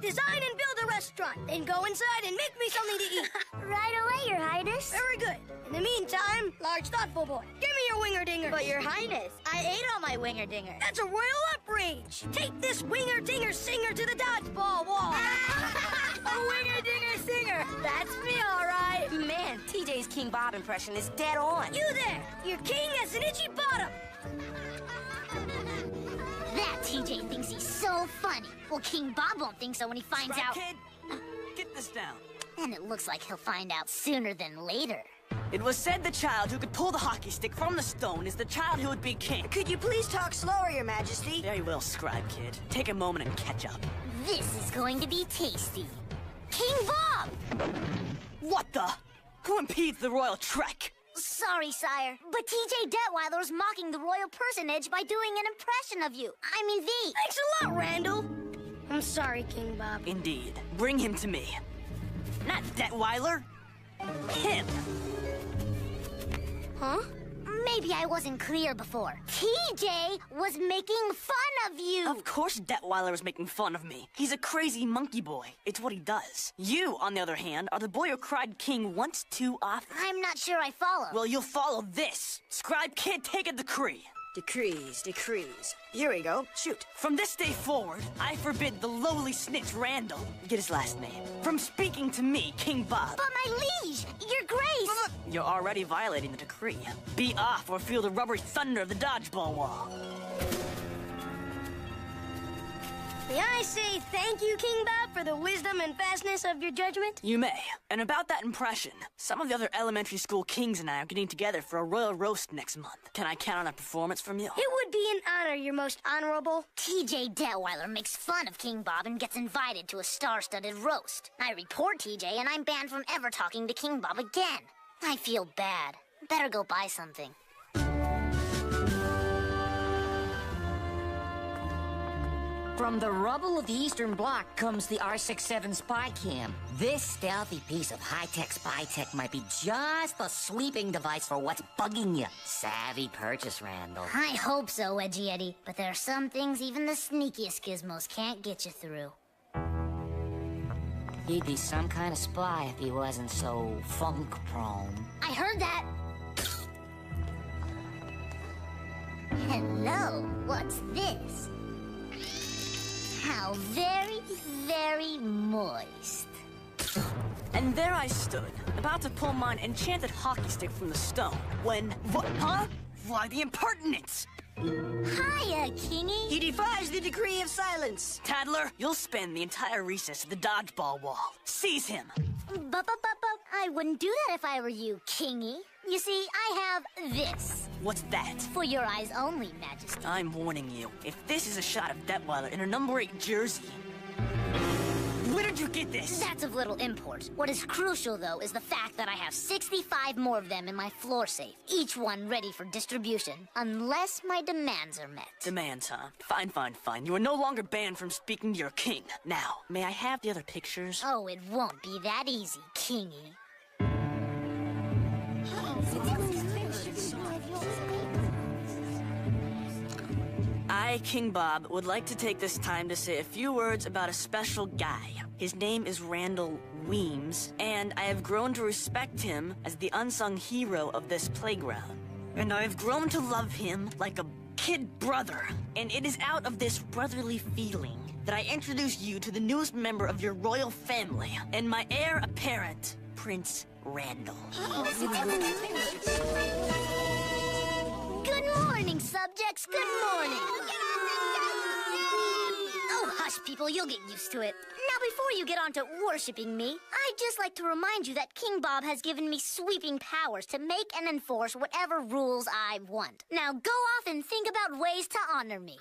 Design and build a restaurant, then go inside and make me something to eat. Right away, Your Highness. Very good. In the meantime, large thoughtful boy, give me your winger-dinger. But Your Highness, I ate all my winger-dinger. That's a royal outrage. Take this winger-dinger-singer to the dodgeball wall. A winger-dinger-singer. That's me, all right. Man, TJ's King Bob impression is dead on. You there! Your king has an itchy bottom. That TJ thinks he's so funny. Well, King Bob won't think so when he finds out. Kid, get this down. And it looks like he'll find out sooner than later. It was said the child who could pull the hockey stick from the stone is the child who would be king. Could you please talk slower, Your Majesty? Very well, scribe kid. Take a moment and catch up. This is going to be tasty. King Bob! What the? Who impedes the royal trek? Sorry, sire, but TJ Detweiler's mocking the royal personage by doing an impression of you. I mean, V. Thanks a lot, Randall. I'm sorry, King Bob. Indeed. Bring him to me. Not Detweiler. Him. Huh? Maybe I wasn't clear before. TJ was making fun of you. Of course Detweiler was making fun of me. He's a crazy monkey boy. It's what he does. You, on the other hand, are the boy who cried king once too often. I'm not sure I follow. Well, you'll follow this. Scribe kid, take a decree. Decrees. Here we go. Shoot. From this day forward, I forbid the lowly snitch Randall, get his last name, from speaking to me, King Bob. But my liege, your grace. You're already violating the decree. Be off or feel the rubbery thunder of the dodgeball wall. May I say thank you, King Bob, for the wisdom and fastness of your judgment? You may. And about that impression, some of the other elementary school kings and I are getting together for a royal roast next month. Can I count on a performance from you? It would be an honor, your most honorable. TJ Detweiler makes fun of King Bob and gets invited to a star-studded roast. I report TJ and I'm banned from ever talking to King Bob again. I feel bad. Better go buy something. From the rubble of the Eastern Bloc comes the R-67 spy cam. This stealthy piece of high-tech spy tech might be just a sleeping device for what's bugging you. Savvy purchase, Randall. I hope so, Edgy Eddie. But there are some things even the sneakiest gizmos can't get you through. He'd be some kind of spy if he wasn't so funk-prone. I heard that. Hello, what's this? How very, very moist. And there I stood, about to pull mine enchanted hockey stick from the stone, when... What? Huh? Why the impertinence? Hiya, Kingy. He defies the decree of silence. Tattler, you'll spend the entire recess at the dodgeball wall. Seize him. But, I wouldn't do that if I were you, Kingy. You see, I have this. What's that? For your eyes only, Majesty. I'm warning you. If this is a shot of Detweiler in her number 8 jersey... Where did you get this? That's of little import. What is crucial, though, is the fact that I have 65 more of them in my floor safe, each one ready for distribution, unless my demands are met. Demands, huh? Fine. You are no longer banned from speaking to your king. Now, may I have the other pictures? Oh, it won't be that easy, Kingy. I, King Bob, would like to take this time to say a few words about a special guy. His name is Randall Weems, and I have grown to respect him as the unsung hero of this playground. And I have grown to love him like a kid brother. And it is out of this brotherly feeling that I introduce you to the newest member of your royal family, and my heir apparent, Prince Randall. Good morning, subjects. Good morning. Oh, hush, people. You'll get used to it. Now, before you get on to worshipping me, I'd just like to remind you that King Bob has given me sweeping powers to make and enforce whatever rules I want. Now, go off and think about ways to honor me.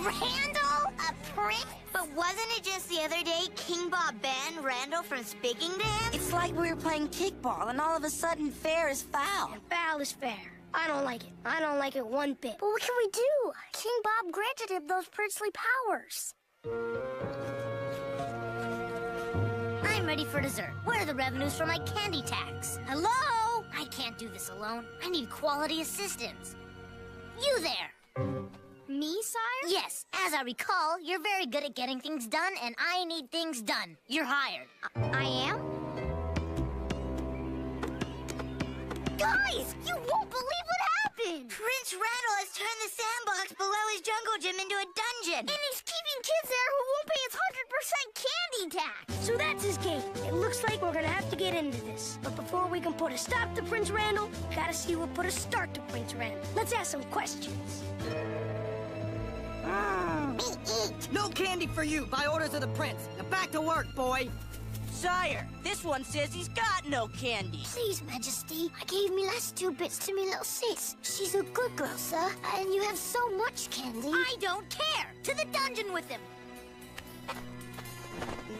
Randall? A prince? But wasn't it just the other day King Bob banned Randall from speaking to him? It's like we were playing kickball, and all of a sudden, fair is foul. Foul is fair. I don't like it. I don't like it one bit. But what can we do? King Bob granted him those princely powers. I'm ready for dessert. Where are the revenues for my candy tax? Hello? I can't do this alone. I need quality assistance. You there. Me, sire? Yes, As I recall, you're very good at getting things done, and I need things done. You're hired. I am? Guys, you won't believe what happened! Prince Randall has turned the sandbox below his jungle gym into a dungeon. And he's keeping kids there who won't pay his 100% candy tax! So that's his game. It looks like we're gonna have to get into this. But before we can put a stop to Prince Randall, gotta see what put a start to Prince Randall. Let's ask some questions. No candy for you, by orders of the prince. Now back to work, boy. Sire, this one says he's got no candy. Please, Majesty, I gave me last 2 bits to me little sis. She's a good girl, sir, and you have so much candy. I don't care! To the dungeon with him!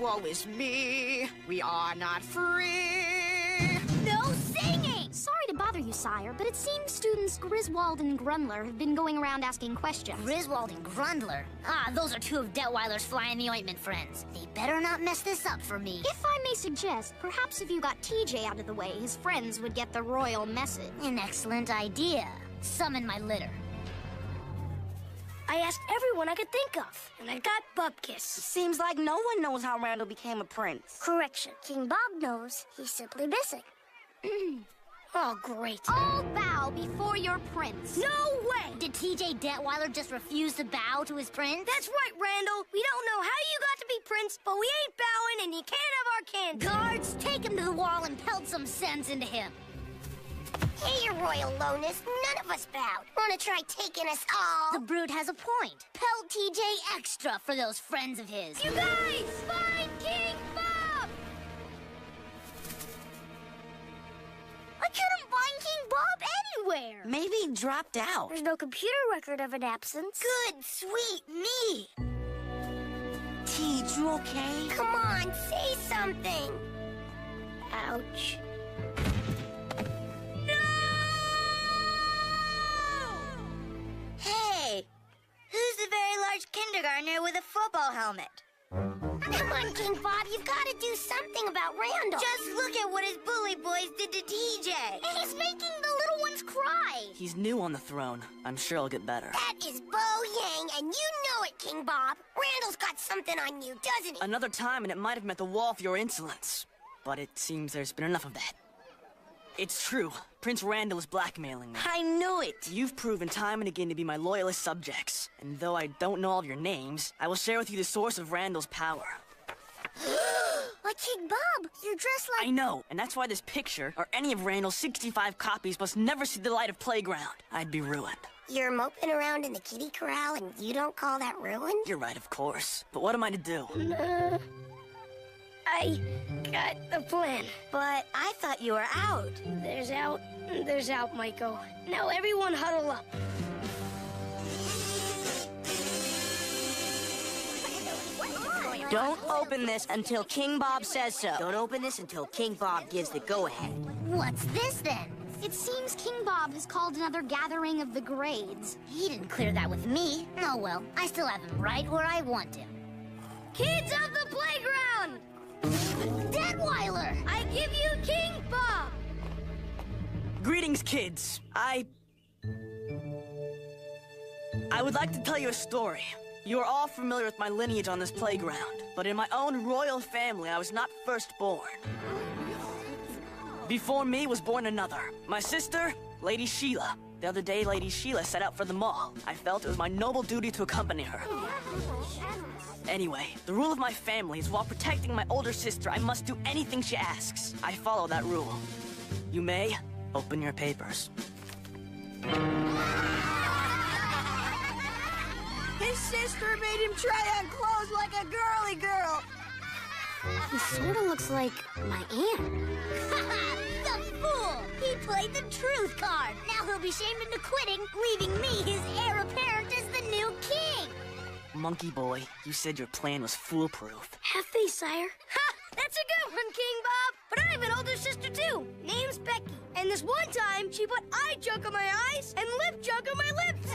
Woe is me. We are not free. No singing! Sorry to bother you, sire, but it seems students Griswold and Grundler have been going around asking questions. Griswold and Grundler? Ah, those are 2 of Detweiler's fly-in-the-ointment friends. They better not mess this up for me. If I may suggest, perhaps if you got TJ out of the way, his friends would get the royal message. An excellent idea. Summon my litter. I asked everyone I could think of, and I got Bupkis. Seems like no one knows how Randall became a prince. Correction. King Bob knows. He's simply missing. Oh, great. All bow before your prince. No way! Did TJ Detweiler just refuse to bow to his prince? That's right, Randall. We don't know how you got to be prince, but we ain't bowing, and you can't have our candy. Guards, take him to the wall and pelt some sense into him. Hey, your royal lowness. None of us bowed. Wanna try taking us all? The brute has a point. Pelt TJ extra for those friends of his. You guys, find King Bob! I couldn't find King Bob anywhere. Maybe he dropped out. There's no computer record of an absence. Good, sweet me. Tej, you okay? Come on, say something. Ouch. Hey, who's the very large kindergartner with a football helmet? Come on, King Bob, you've got to do something about Randall. Just look at what his bully boys did to TJ. And he's making the little ones cry. He's new on the throne. I'm sure he'll get better. That is Bo Yang, and you know it, King Bob. Randall's got something on you, doesn't he? Another time and it might have met the wall for your insolence. But it seems there's been enough of that. It's true. Prince Randall is blackmailing me. I knew it. You've proven time and again to be my loyalist subjects. And though I don't know all of your names, I will share with you the source of Randall's power. Like King Bob, you're dressed like... I know, and that's why this picture, or any of Randall's 65 copies, must never see the light of Playground. I'd be ruined. You're moping around in the kiddie corral, and you don't call that ruined? You're right, of course. But what am I to do? I got a plan. But I thought you were out. There's out, Maiko. Now everyone huddle up. Don't open this until King Bob says so. Don't open this until King Bob gives the go-ahead. What's this, then? It seems King Bob has called another gathering of the grades. He didn't clear that with me. Oh, well, I still have him right where I want him. Kids of the playground! Detweiler! I give you King Bob! Greetings, kids. I would like to tell you a story. You are all familiar with my lineage on this playground, but in my own royal family, I was not first born. Before me was born another. My sister, Lady Sheila. The other day, Lady Sheila set out for the mall. I felt it was my noble duty to accompany her. Anyway, the rule of my family is while protecting my older sister, I must do anything she asks. I follow that rule. You may open your papers. His sister made him try on clothes like a girly girl. He sort of looks like my aunt. The fool! He played the truth card. Now he'll be shamed into quitting, leaving me, his heir apparent, as the new king. Monkey boy, you said your plan was foolproof. Have faith, sire. Ha! That's a good one, King Bob. But I have an older sister, too. Name's Becky. And this one time, she put eye junk on my eyes and lip junk on my lips.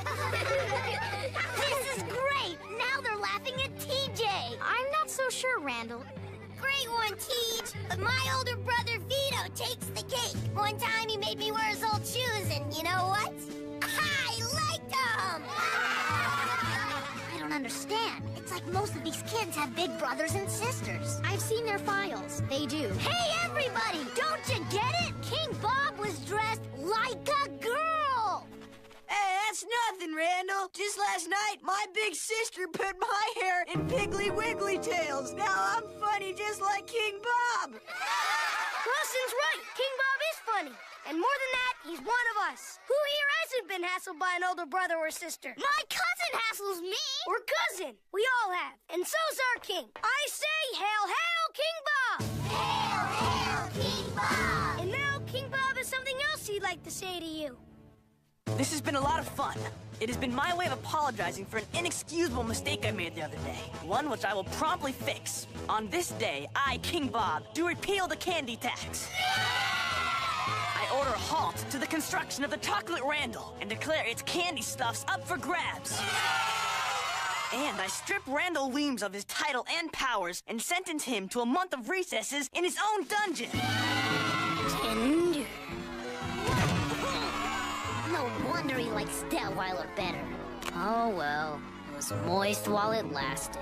This is great! Now they're laughing at TJ. I'm not so sure, Randall. Great one, Tej. But my older brother Vito takes the cake. One time he made me wear his old shoes, and you know what? I liked them! I don't understand. most of these kids have big brothers and sisters. I've seen their files. They do. Hey, everybody! Don't you get it? King Bob was dressed like a girl! Hey, that's nothing, Randall. Just last night, my big sister put my hair in Piggly Wiggly tails. Now I'm funny just like King Bob. Wilson's right. King Bob is funny. And more than that, he's one of us. Who here hasn't been hassled by an older brother or sister? My cousin hassles me! Or cousin. We all have. And so's our king. I say, hail, hail, King Bob! Hail, hail, King Bob! And now King Bob has something else he'd like to say to you. This has been a lot of fun. It has been my way of apologizing for an inexcusable mistake I made the other day. One which I will promptly fix. On this day, I, King Bob, do repeal the candy tax. I order a halt to the construction of the Chocolate Randall and declare its candy stuffs up for grabs. And I strip Randall Weems of his title and powers and sentence him to a month of recesses in his own dungeon. Tender. No wonder he likes Detweiler better. Oh well, it was moist while it lasted.